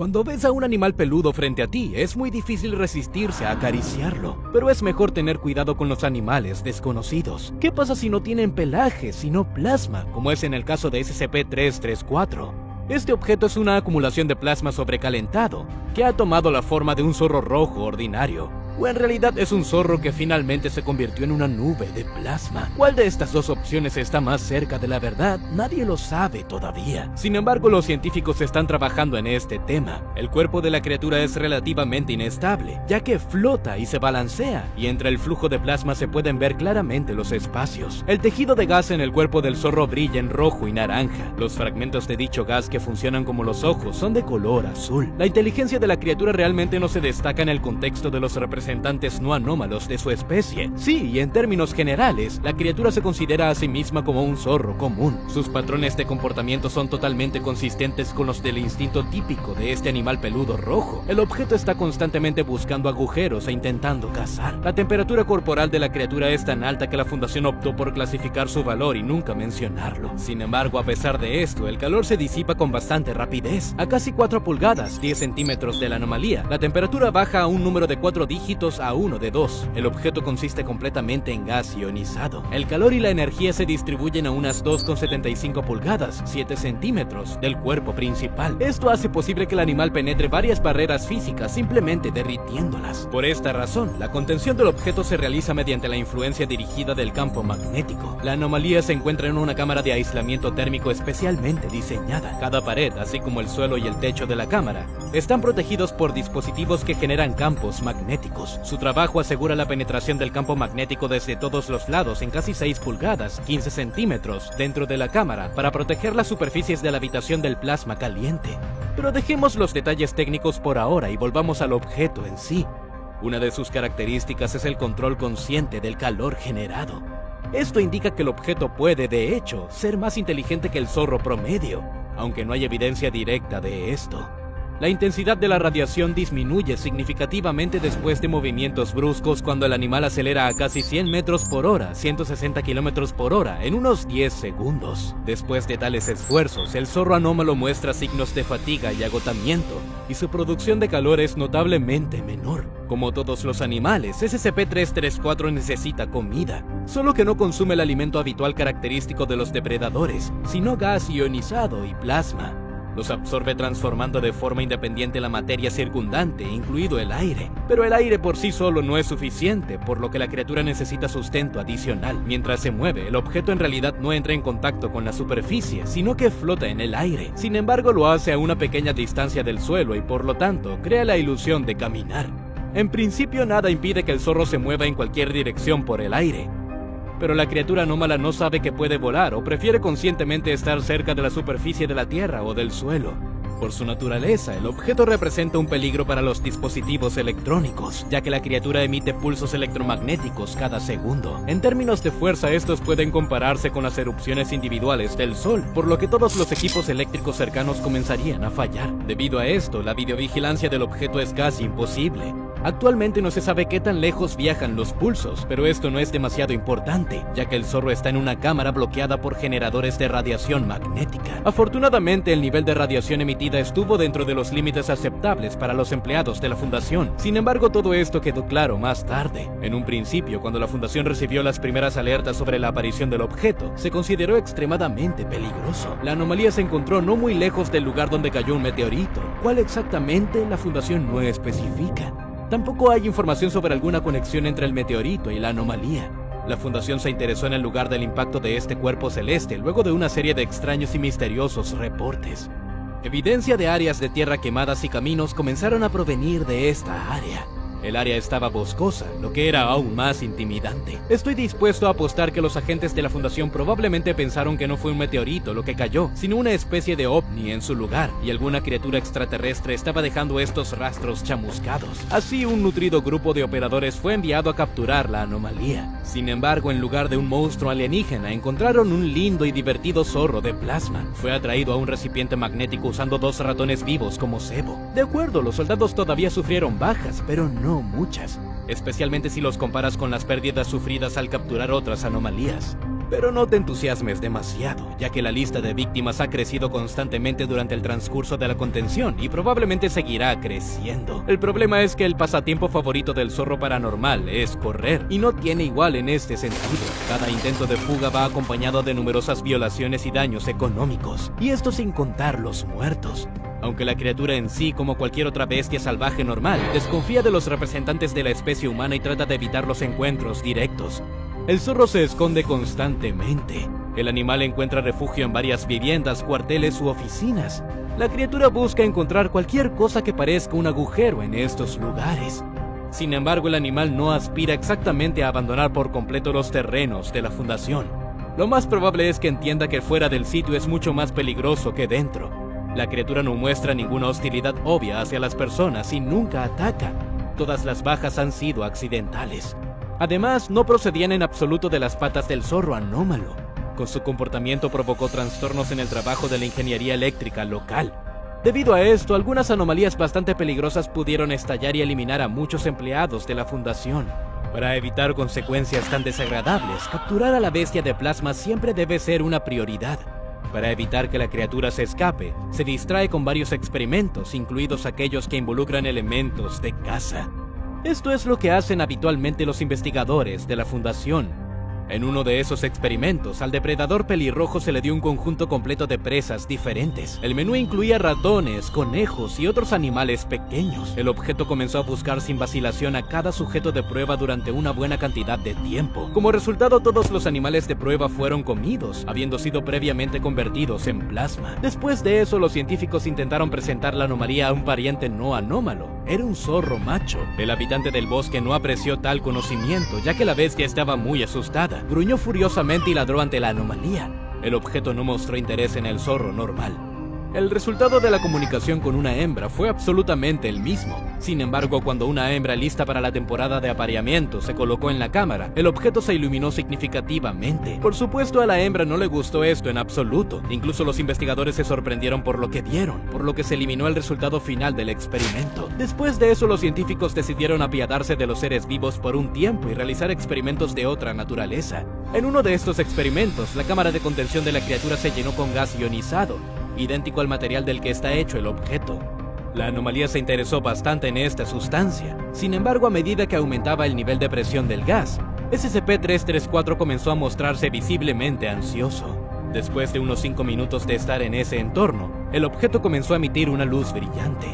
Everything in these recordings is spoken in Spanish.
Cuando ves a un animal peludo frente a ti, es muy difícil resistirse a acariciarlo. Pero es mejor tener cuidado con los animales desconocidos. ¿Qué pasa si no tienen pelaje, sino plasma, como es en el caso de SCP-334? Este objeto es una acumulación de plasma sobrecalentado, que ha tomado la forma de un zorro rojo ordinario. O en realidad es un zorro que finalmente se convirtió en una nube de plasma. ¿Cuál de estas dos opciones está más cerca de la verdad? Nadie lo sabe todavía. Sin embargo, los científicos están trabajando en este tema. El cuerpo de la criatura es relativamente inestable, ya que flota y se balancea, y entre el flujo de plasma se pueden ver claramente los espacios. El tejido de gas en el cuerpo del zorro brilla en rojo y naranja. Los fragmentos de dicho gas que funcionan como los ojos son de color azul. La inteligencia de la criatura realmente no se destaca en el contexto de los representantes no anómalos de su especie. Sí, y en términos generales, la criatura se considera a sí misma como un zorro común. Sus patrones de comportamiento son totalmente consistentes con los del instinto típico de este animal peludo rojo. El objeto está constantemente buscando agujeros e intentando cazar. La temperatura corporal de la criatura es tan alta que la Fundación optó por clasificar su valor y nunca mencionarlo. Sin embargo, a pesar de esto, el calor se disipa con bastante rapidez. A casi 4 pulgadas, 10 centímetros de la anomalía, la temperatura baja a un número de 4 dígitos a uno de 2. El objeto consiste completamente en gas ionizado. El calor y la energía se distribuyen a unas 2,75 pulgadas, 7 centímetros, del cuerpo principal. Esto hace posible que el animal penetre varias barreras físicas simplemente derritiéndolas. Por esta razón, la contención del objeto se realiza mediante la influencia dirigida del campo magnético. La anomalía se encuentra en una cámara de aislamiento térmico especialmente diseñada. Cada pared, así como el suelo y el techo de la cámara, están protegidos por dispositivos que generan campos magnéticos. Su trabajo asegura la penetración del campo magnético desde todos los lados en casi 6 pulgadas, 15 centímetros, dentro de la cámara, para proteger las superficies de la habitación del plasma caliente. Pero dejemos los detalles técnicos por ahora y volvamos al objeto en sí. Una de sus características es el control consciente del calor generado. Esto indica que el objeto puede, de hecho, ser más inteligente que el zorro promedio, aunque no hay evidencia directa de esto. La intensidad de la radiación disminuye significativamente después de movimientos bruscos cuando el animal acelera a casi 100 metros por hora, 160 kilómetros por hora, en unos 10 segundos. Después de tales esfuerzos, el zorro anómalo muestra signos de fatiga y agotamiento, y su producción de calor es notablemente menor. Como todos los animales, SCP-334 necesita comida, solo que no consume el alimento habitual característico de los depredadores, sino gas ionizado y plasma. Los absorbe transformando de forma independiente la materia circundante, incluido el aire. Pero el aire por sí solo no es suficiente, por lo que la criatura necesita sustento adicional. Mientras se mueve, el objeto en realidad no entra en contacto con la superficie, sino que flota en el aire. Sin embargo, lo hace a una pequeña distancia del suelo y por lo tanto, crea la ilusión de caminar. En principio, nada impide que el zorro se mueva en cualquier dirección por el aire. Pero la criatura anómala no sabe que puede volar o prefiere conscientemente estar cerca de la superficie de la tierra o del suelo. Por su naturaleza, el objeto representa un peligro para los dispositivos electrónicos, ya que la criatura emite pulsos electromagnéticos cada segundo. En términos de fuerza, estos pueden compararse con las erupciones individuales del Sol, por lo que todos los equipos eléctricos cercanos comenzarían a fallar. Debido a esto, la videovigilancia del objeto es casi imposible. Actualmente no se sabe qué tan lejos viajan los pulsos, pero esto no es demasiado importante, ya que el zorro está en una cámara bloqueada por generadores de radiación magnética. Afortunadamente, el nivel de radiación emitida estuvo dentro de los límites aceptables para los empleados de la Fundación. Sin embargo, todo esto quedó claro más tarde. En un principio, cuando la Fundación recibió las primeras alertas sobre la aparición del objeto, se consideró extremadamente peligroso. La anomalía se encontró no muy lejos del lugar donde cayó un meteorito. ¿Cuál exactamente? La Fundación no especifica. Tampoco hay información sobre alguna conexión entre el meteorito y la anomalía. La Fundación se interesó en el lugar del impacto de este cuerpo celeste luego de una serie de extraños y misteriosos reportes. Evidencia de áreas de tierra quemadas y caminos comenzaron a provenir de esta área. El área estaba boscosa, lo que era aún más intimidante. Estoy dispuesto a apostar que los agentes de la Fundación probablemente pensaron que no fue un meteorito lo que cayó, sino una especie de ovni en su lugar, y alguna criatura extraterrestre estaba dejando estos rastros chamuscados. Así, un nutrido grupo de operadores fue enviado a capturar la anomalía. Sin embargo, en lugar de un monstruo alienígena, encontraron un lindo y divertido zorro de plasma. Fue atraído a un recipiente magnético usando 2 ratones vivos como cebo. De acuerdo, los soldados todavía sufrieron bajas, pero no muchas, especialmente si los comparas con las pérdidas sufridas al capturar otras anomalías. Pero no te entusiasmes demasiado, ya que la lista de víctimas ha crecido constantemente durante el transcurso de la contención y probablemente seguirá creciendo. El problema es que el pasatiempo favorito del zorro paranormal es correr, y no tiene igual en este sentido. Cada intento de fuga va acompañado de numerosas violaciones y daños económicos, y esto sin contar los muertos. Aunque la criatura en sí, como cualquier otra bestia salvaje normal, desconfía de los representantes de la especie humana y trata de evitar los encuentros directos. El zorro se esconde constantemente. El animal encuentra refugio en varias viviendas, cuarteles u oficinas. La criatura busca encontrar cualquier cosa que parezca un agujero en estos lugares. Sin embargo, el animal no aspira exactamente a abandonar por completo los terrenos de la fundación. Lo más probable es que entienda que fuera del sitio es mucho más peligroso que dentro. La criatura no muestra ninguna hostilidad obvia hacia las personas y nunca ataca. Todas las bajas han sido accidentales. Además, no procedían en absoluto de las patas del zorro anómalo. Con su comportamiento provocó trastornos en el trabajo de la ingeniería eléctrica local. Debido a esto, algunas anomalías bastante peligrosas pudieron estallar y eliminar a muchos empleados de la fundación. Para evitar consecuencias tan desagradables, capturar a la bestia de plasma siempre debe ser una prioridad. Para evitar que la criatura se escape, se distrae con varios experimentos, incluidos aquellos que involucran elementos de caza. Esto es lo que hacen habitualmente los investigadores de la fundación. En uno de esos experimentos, al depredador pelirrojo se le dio un conjunto completo de presas diferentes. El menú incluía ratones, conejos y otros animales pequeños. El objeto comenzó a buscar sin vacilación a cada sujeto de prueba durante una buena cantidad de tiempo. Como resultado, todos los animales de prueba fueron comidos, habiendo sido previamente convertidos en plasma. Después de eso, los científicos intentaron presentar la anomalía a un pariente no anómalo. Era un zorro macho. El habitante del bosque no apreció tal conocimiento, ya que la bestia estaba muy asustada. Gruñó furiosamente y ladró ante la anomalía. El objeto no mostró interés en el zorro normal. El resultado de la comunicación con una hembra fue absolutamente el mismo. Sin embargo, cuando una hembra lista para la temporada de apareamiento se colocó en la cámara, el objeto se iluminó significativamente. Por supuesto, a la hembra no le gustó esto en absoluto. Incluso los investigadores se sorprendieron por lo que vieron, por lo que se eliminó el resultado final del experimento. Después de eso, los científicos decidieron apiadarse de los seres vivos por un tiempo y realizar experimentos de otra naturaleza. En uno de estos experimentos, la cámara de contención de la criatura se llenó con gas ionizado, idéntico al material del que está hecho el objeto. La anomalía se interesó bastante en esta sustancia. Sin embargo, a medida que aumentaba el nivel de presión del gas, SCP-334 comenzó a mostrarse visiblemente ansioso. Después de unos 5 minutos de estar en ese entorno, el objeto comenzó a emitir una luz brillante.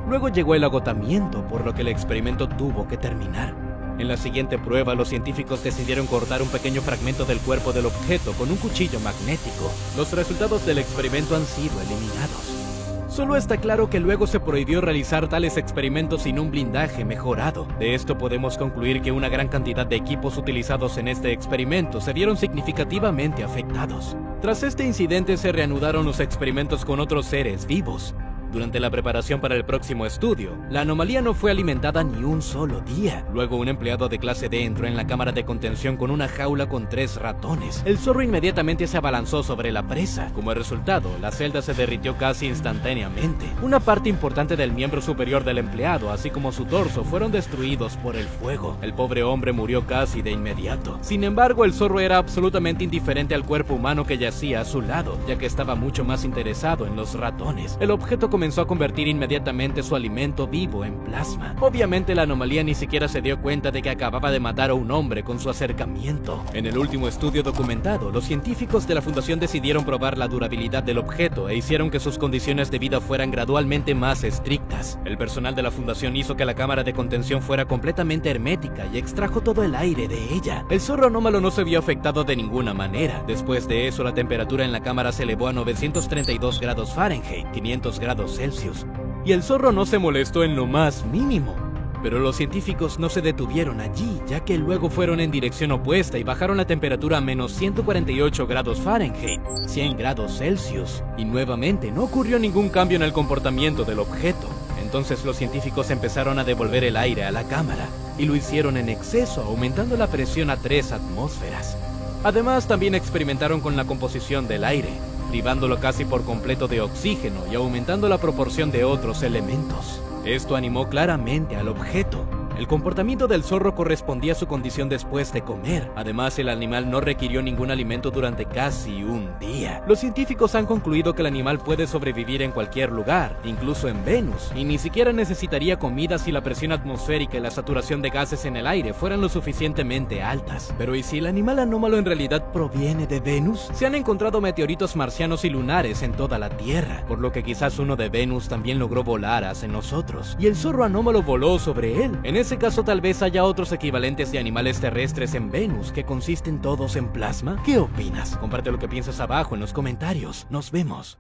Luego llegó el agotamiento, por lo que el experimento tuvo que terminar. En la siguiente prueba, los científicos decidieron cortar un pequeño fragmento del cuerpo del objeto con un cuchillo magnético. Los resultados del experimento han sido eliminados. Solo está claro que luego se prohibió realizar tales experimentos sin un blindaje mejorado. De esto podemos concluir que una gran cantidad de equipos utilizados en este experimento se vieron significativamente afectados. Tras este incidente se reanudaron los experimentos con otros seres vivos. Durante la preparación para el próximo estudio, la anomalía no fue alimentada ni un solo día. Luego, un empleado de clase D entró en la cámara de contención con una jaula con 3 ratones. El zorro inmediatamente se abalanzó sobre la presa. Como resultado, la celda se derritió casi instantáneamente. Una parte importante del miembro superior del empleado, así como su torso, fueron destruidos por el fuego. El pobre hombre murió casi de inmediato. Sin embargo, el zorro era absolutamente indiferente al cuerpo humano que yacía a su lado, ya que estaba mucho más interesado en los ratones. El objeto comenzó a convertir inmediatamente su alimento vivo en plasma. Obviamente la anomalía ni siquiera se dio cuenta de que acababa de matar a un hombre con su acercamiento. En el último estudio documentado, los científicos de la fundación decidieron probar la durabilidad del objeto e hicieron que sus condiciones de vida fueran gradualmente más estrictas. El personal de la fundación hizo que la cámara de contención fuera completamente hermética y extrajo todo el aire de ella. El zorro anómalo no se vio afectado de ninguna manera. Después de eso, la temperatura en la cámara se elevó a 932 grados Fahrenheit, 500 grados Celsius, y el zorro no se molestó en lo más mínimo. Pero los científicos no se detuvieron allí, ya que luego fueron en dirección opuesta y bajaron la temperatura a menos 148 grados Fahrenheit, 100 grados Celsius, y nuevamente no ocurrió ningún cambio en el comportamiento del objeto. Entonces los científicos empezaron a devolver el aire a la cámara, y lo hicieron en exceso, aumentando la presión a 3 atmósferas. Además, también experimentaron con la composición del aire, privándolo casi por completo de oxígeno y aumentando la proporción de otros elementos. Esto animó claramente al objeto. El comportamiento del zorro correspondía a su condición después de comer. Además, el animal no requirió ningún alimento durante casi un día. Los científicos han concluido que el animal puede sobrevivir en cualquier lugar, incluso en Venus, y ni siquiera necesitaría comida si la presión atmosférica y la saturación de gases en el aire fueran lo suficientemente altas. Pero ¿y si el animal anómalo en realidad proviene de Venus? Se han encontrado meteoritos marcianos y lunares en toda la Tierra, por lo que quizás uno de Venus también logró volar hacia nosotros, y el zorro anómalo voló sobre él. En ese caso tal vez haya otros equivalentes de animales terrestres en Venus que consisten todos en plasma. ¿Qué opinas? Comparte lo que piensas abajo en los comentarios. Nos vemos.